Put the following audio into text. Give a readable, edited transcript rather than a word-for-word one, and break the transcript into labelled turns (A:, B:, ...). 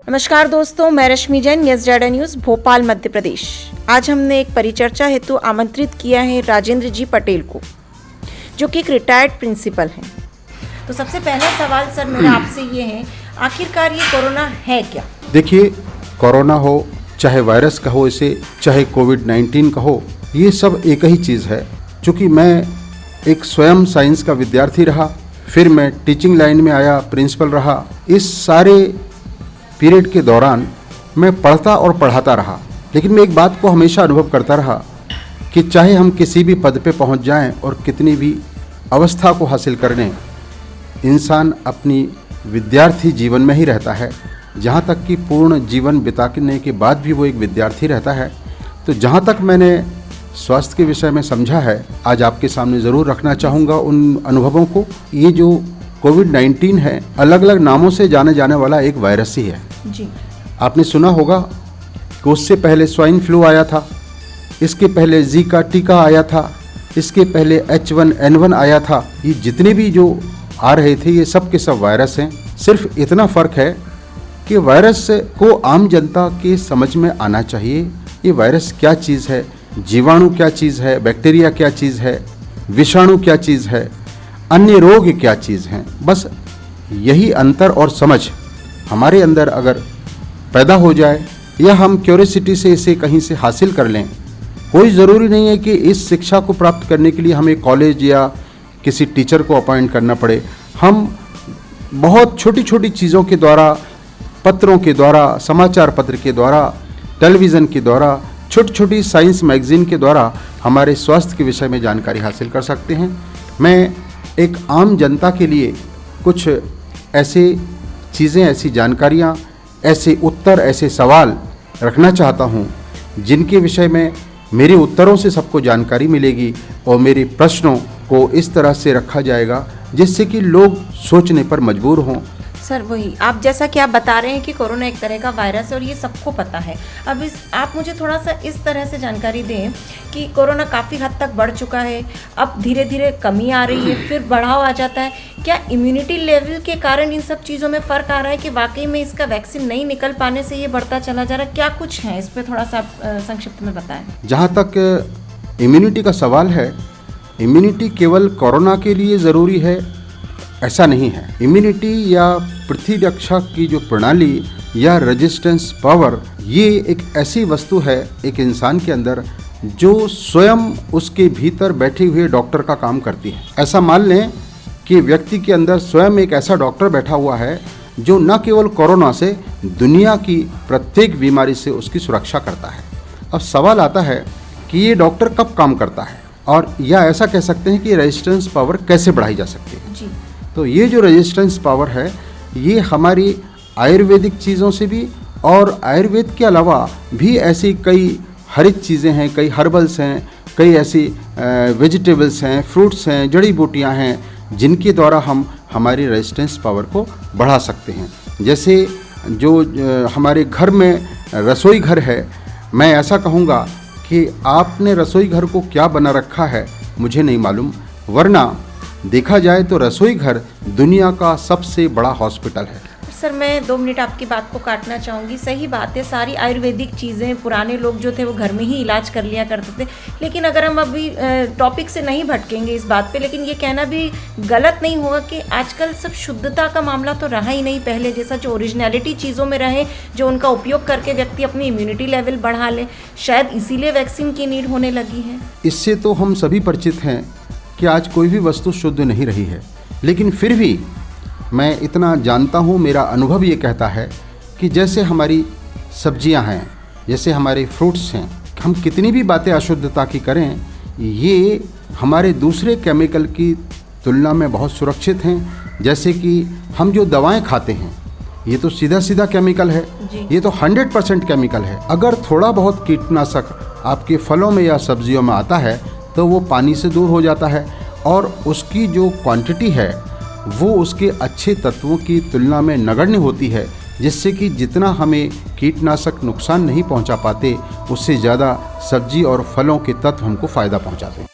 A: नमस्कार दोस्तों, मैं Rashmi Jain, yes Z news Bhopal Madhya Pradesh. आज हमने एक परिचर्चा हेतु आमंत्रित किया है राजेंद्र जी पटेल को, जो कि एक रिटायर्ड प्रिंसिपल हैं। तो सबसे पहला सवाल सर मेरा आपसे ये है, आखिरकार ये कोरोना है क्या?
B: देखिए, कोरोना हो चाहे वायरस कहो इसे, चाहे कोविड-19 कहो, ये सब एक ही चीज़ है। चूँकि मैं एक स्वयं साइंस का विद्यार्थी रहा, फिर मैं टीचिंग लाइन में आया, प्रिंसिपल रहा। इस सारे पीरियड के दौरान मैं पढ़ता और पढ़ाता रहा, लेकिन मैं एक बात को हमेशा अनुभव करता रहा कि चाहे हम किसी भी पद पे पहुंच जाएं और कितनी भी अवस्था को हासिल कर लें, इंसान अपनी विद्यार्थी जीवन में ही रहता है। जहाँ तक कि पूर्ण जीवन बिताने के बाद भी वो एक विद्यार्थी रहता है। तो जहाँ तक मैंने स्वास्थ्य के विषय में समझा है, आज आपके सामने ज़रूर रखना चाहूँगा उन अनुभवों को। ये जो कोविड-19 है, अलग अलग नामों से जाने जाने वाला एक वायरस ही है
A: जी।
B: आपने सुना होगा कि उससे पहले स्वाइन फ्लू आया था, इसके पहले जीका टीका आया था, इसके पहले H1N1 आया था। ये जितने भी जो आ रहे थे, ये सब के सब वायरस हैं। सिर्फ इतना फ़र्क है कि वायरस को आम जनता के समझ में आना चाहिए, ये वायरस क्या चीज़ है, जीवाणु क्या चीज़ है, बैक्टीरिया क्या चीज़ है, विषाणु क्या चीज़ है, अन्य रोग क्या चीज़ हैं। बस यही अंतर और समझ हमारे अंदर अगर पैदा हो जाए, या हम क्यूरियोसिटी से इसे कहीं से हासिल कर लें। कोई ज़रूरी नहीं है कि इस शिक्षा को प्राप्त करने के लिए हमें कॉलेज या किसी टीचर को अपॉइंट करना पड़े। हम बहुत छोटी छोटी चीज़ों के द्वारा, पत्रों के द्वारा, समाचार पत्र के द्वारा, टेलीविज़न के द्वारा, छोटी छोटी साइंस मैगज़ीन के द्वारा हमारे स्वास्थ्य के विषय में जानकारी हासिल कर सकते हैं। मैं एक आम जनता के लिए कुछ ऐसे चीज़ें, ऐसी जानकारियाँ, ऐसे उत्तर, ऐसे सवाल रखना चाहता हूँ जिनके विषय में मेरे उत्तरों से सबको जानकारी मिलेगी और मेरे प्रश्नों को इस तरह से रखा जाएगा जिससे कि लोग सोचने पर मजबूर हों।
A: सर वही आप जैसा कि आप बता रहे हैं कि कोरोना एक तरह का वायरस है और ये सबको पता है। अब आप मुझे थोड़ा सा इस तरह से जानकारी दें कि कोरोना काफ़ी हद तक बढ़ चुका है, अब धीरे धीरे कमी आ रही है, फिर बढ़ाव आ जाता है। क्या इम्यूनिटी लेवल के कारण इन सब चीज़ों में फ़र्क आ रहा है कि वाकई में इसका वैक्सीन नहीं निकल पाने से ये बढ़ता चला जा रहा है? क्या कुछ है इस पर थोड़ा सा आप संक्षिप्त में बताएं।
B: जहाँ तक इम्यूनिटी का सवाल है, इम्यूनिटी केवल कोरोना के लिए ज़रूरी है ऐसा नहीं है। इम्यूनिटी या प्रतिरक्षा की जो प्रणाली या रेजिस्टेंस पावर, ये एक ऐसी वस्तु है एक इंसान के अंदर जो स्वयं उसके भीतर बैठे हुए डॉक्टर का काम करती है। ऐसा मान लें कि व्यक्ति के अंदर स्वयं एक ऐसा डॉक्टर बैठा हुआ है जो न केवल कोरोना से, दुनिया की प्रत्येक बीमारी से उसकी सुरक्षा करता है। अब सवाल आता है कि ये डॉक्टर कब काम करता है, और या ऐसा कह सकते हैं कि रेजिस्टेंस पावर कैसे बढ़ाई जा सकती है
A: जी।
B: तो ये जो रेजिस्टेंस पावर है, ये हमारी आयुर्वेदिक चीज़ों से भी, और आयुर्वेद के अलावा भी ऐसी कई हरित चीज़ें हैं, कई हर्बल्स हैं, कई ऐसी वेजिटेबल्स हैं, फ्रूट्स हैं, जड़ी बूटियाँ हैं जिनके द्वारा हम हमारी रेजिस्टेंस पावर को बढ़ा सकते हैं। जैसे जो हमारे घर में रसोई घर है, मैं ऐसा कहूँगा कि आपने रसोई घर को क्या बना रखा है मुझे नहीं मालूम, वरना देखा जाए तो रसोई घर दुनिया का सबसे बड़ा हॉस्पिटल है।
A: सर मैं 2 मिनट आपकी बात को काटना चाहूँगी। सही बात है, सारी आयुर्वेदिक चीज़ें पुराने लोग जो थे वो घर में ही इलाज कर लिया करते थे। लेकिन अगर हम अभी टॉपिक से नहीं भटकेंगे इस बात पे, लेकिन ये कहना भी गलत नहीं होगा कि आजकल सब शुद्धता का मामला तो रहा ही नहीं पहले जैसा, जो ओरिजिनलिटी चीज़ों में रहे, जो उनका उपयोग करके व्यक्ति अपनी इम्यूनिटी लेवल बढ़ा ले। शायद इसीलिए वैक्सीन की नीड होने लगी है।
B: इससे तो हम सभी परिचित हैं कि आज कोई भी वस्तु शुद्ध नहीं रही है, लेकिन फिर भी मैं इतना जानता हूँ, मेरा अनुभव ये कहता है कि जैसे हमारी सब्जियाँ हैं, जैसे हमारे फ्रूट्स हैं, हम कितनी भी बातें अशुद्धता की करें, ये हमारे दूसरे केमिकल की तुलना में बहुत सुरक्षित हैं। जैसे कि हम जो दवाएं खाते हैं, ये तो सीधा सीधा केमिकल है, ये तो 100% केमिकल है। अगर थोड़ा बहुत कीटनाशक आपके फलों में या सब्जियों में आता है तो वो पानी से दूर हो जाता है, और उसकी जो क्वांटिटी है वो उसके अच्छे तत्वों की तुलना में नगण्य होती है, जिससे कि जितना हमें कीटनाशक नुकसान नहीं पहुंचा पाते, उससे ज़्यादा सब्जी और फलों के तत्व हमको फ़ायदा पहुंचाते हैं।